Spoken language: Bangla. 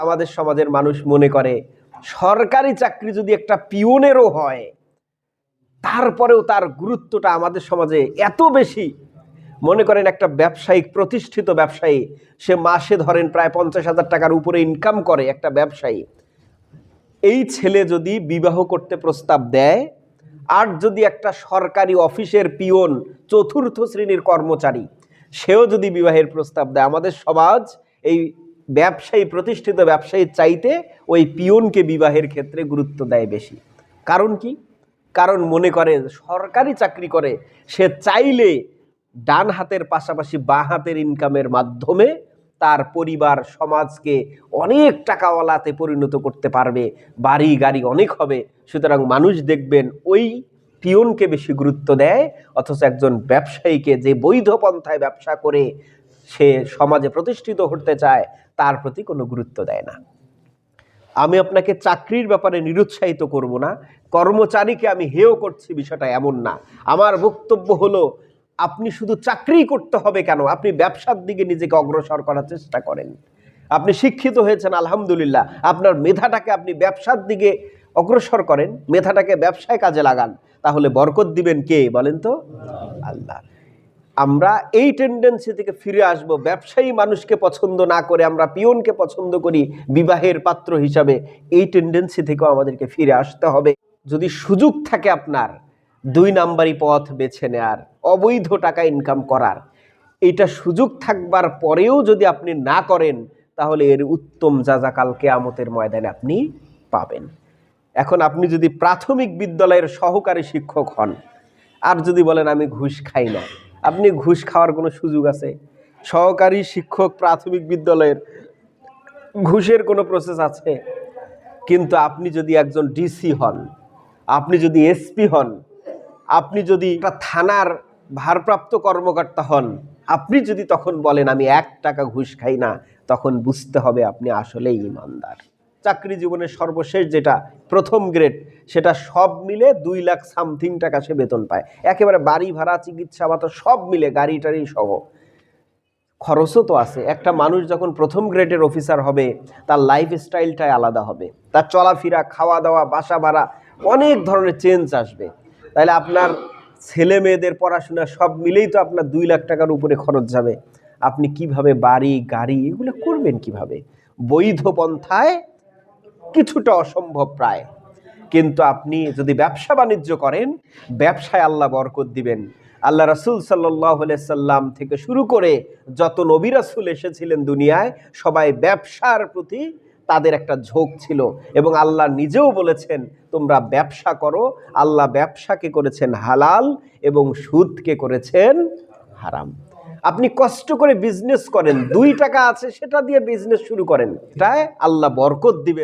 আমাদের সমাজের মানুষ মনে করে সরকারি চাকরি যদি একটা পিওনেরও হয় তারপরেও তার গুরুত্বটা আমাদের সমাজে এত বেশি। মনে করেন একটা ব্যবসায়িক প্রতিষ্ঠিত ব্যবসায়ী, সে মাসে ধরেন প্রায় 50,000 টাকার উপরে ইনকাম করে একটা ব্যবসায়ী, এই ছেলে যদি বিবাহ করতে প্রস্তাব দেয় আর যদি একটা সরকারি অফিসের পিওন, চতুর্থ শ্রেণীর কর্মচারী, সেও যদি বিবাহের প্রস্তাব দেয়, আমাদের সমাজ এই ব্যবসায়ী, প্রতিষ্ঠিত ব্যবসায়ীর চাইতে ওই পিওনকে বিবাহের ক্ষেত্রে গুরুত্ব দেয় বেশি। কারণ কি? কারণ মনে করে সরকারি চাকরি করে, সে চাইলে ডান হাতের পাশাপাশি বাঁ হাতের ইনকামের মাধ্যমে তার পরিবার, সমাজকে অনেক টাকাওয়ালাতে পরিণত করতে পারবে, বাড়ি গাড়ি অনেক হবে। সুতরাং মানুষ দেখবেন ওই পিওনকে বেশি গুরুত্ব দেয়, অথচ একজন ব্যবসায়ীকে, যে বৈধ পন্থায় ব্যবসা করে সে সমাজে প্রতিষ্ঠিত হতে চায়, তার প্রতি কোনো গুরুত্ব দেয় না। আমি আপনাকে চাকরির ব্যাপারে নিরুৎসাহিত করব না, কর্মচারীকে আমি হেয় করছি, বিষয়টা এমন না। আমার বক্তব্য হলো, আপনি শুধু চাকরি করতে হবে কেন, আপনি ব্যবসার দিকে নিজেকে অগ্রসর করার চেষ্টা করেন। আপনি শিক্ষিত হয়েছেন আলহামদুলিল্লাহ, আপনার মেধাটাকে আপনি ব্যবসার দিকে অগ্রসর করেন, মেধাটাকে ব্যবসায় কাজে লাগান, তাহলে বরকত দিবেন কে বলেন তো? আল্লাহ। আমরা এই টেন্ডেন্সি থেকে ফিরে আসব। ব্যবসায়ী মানুষকে পছন্দ না করে আমরা পিওনকে পছন্দ করি বিবাহের পাত্র হিসাবে, এই টেন্ডেন্সি থেকেও আমাদেরকে ফিরে আসতে হবে। যদি সুযোগ থাকে আপনার 2 নাম্বারি পথ বেছে নেয়ার, অবৈধ টাকা ইনকাম করার, এইটা সুযোগ থাকবার পরেও যদি আপনি না করেন, তাহলে এর উত্তম যাজা কাল কিয়ামতের ময়দানে আপনি পাবেন। এখন আপনি যদি প্রাথমিক বিদ্যালয়ের সহকারী শিক্ষক হন আর যদি বলেন আমি ঘুষ খাই না, আপনি ঘুষ খাওয়ার কোনো সুযোগ আছে? সহকারী শিক্ষক প্রাথমিক বিদ্যালয়ের ঘুষের কোনো প্রসেস আছে? কিন্তু আপনি যদি একজন ডিসি হন, আপনি যদি এসপি হন, আপনি যদি একটা থানার ভারপ্রাপ্ত কর্মকর্তা হন, আপনি যদি তখন বলেন আমি 1 টাকা ঘুষ খাই না, তখন বুঝতে হবে আপনি আসলেই ইমানদার। চাকরি জীবনের সর্বশেষ যেটা প্রথম গ্রেড, সেটা সব মিলে 2 লাখ সামথিং টাকা সে বেতন পায়, একেবারে বাড়ি ভাড়া, চিকিৎসা ভাতা সব মিলে, গাড়ি টাড়ি সহ। খরচও তো আছে। একটা মানুষ যখন প্রথম গ্রেডের অফিসার হবে, তার লাইফস্টাইলটাই আলাদা হবে, তার চলাফেরা, খাওয়া দাওয়া, বাসা ভাড়া, অনেক ধরনের চেঞ্জ আসবে। তাহলে আপনার ছেলে মেয়েদের পড়াশোনা সব মিলেই তো আপনার 2 লাখ টাকার উপরে খরচ যাবে। আপনি কিভাবে বাড়ি গাড়ি এগুলো করবেন কিভাবে? বৈধ পন্থায় কিছুটা অসম্ভব প্রায়, কিন্তু আপনি যদি ব্যবসা বাণিজ্য করেন, ব্যবসায় আল্লাহ বরকত দিবেন। আল্লাহ রাসূল সাল্লাল্লাহু আলাইহি সাল্লাম থেকে শুরু করে যত নবী রাসূল এসেছিলেন দুনিয়ায়, সবাই ব্যবসার প্রতি তাদের একটা ঝোঁক ছিল, এবং আল্লাহ নিজেও বলেছেন তোমরা ব্যবসা করো। আল্লাহ ব্যবসাকে করেছেন হালাল এবং সুদকে করেছেন হারাম। আপনি কষ্ট করে বিজনেস করেন, 2 টাকা আছে সেটা দিয়ে বিজনেস শুরু করেন, এটায় আল্লাহ বরকত দিবেন।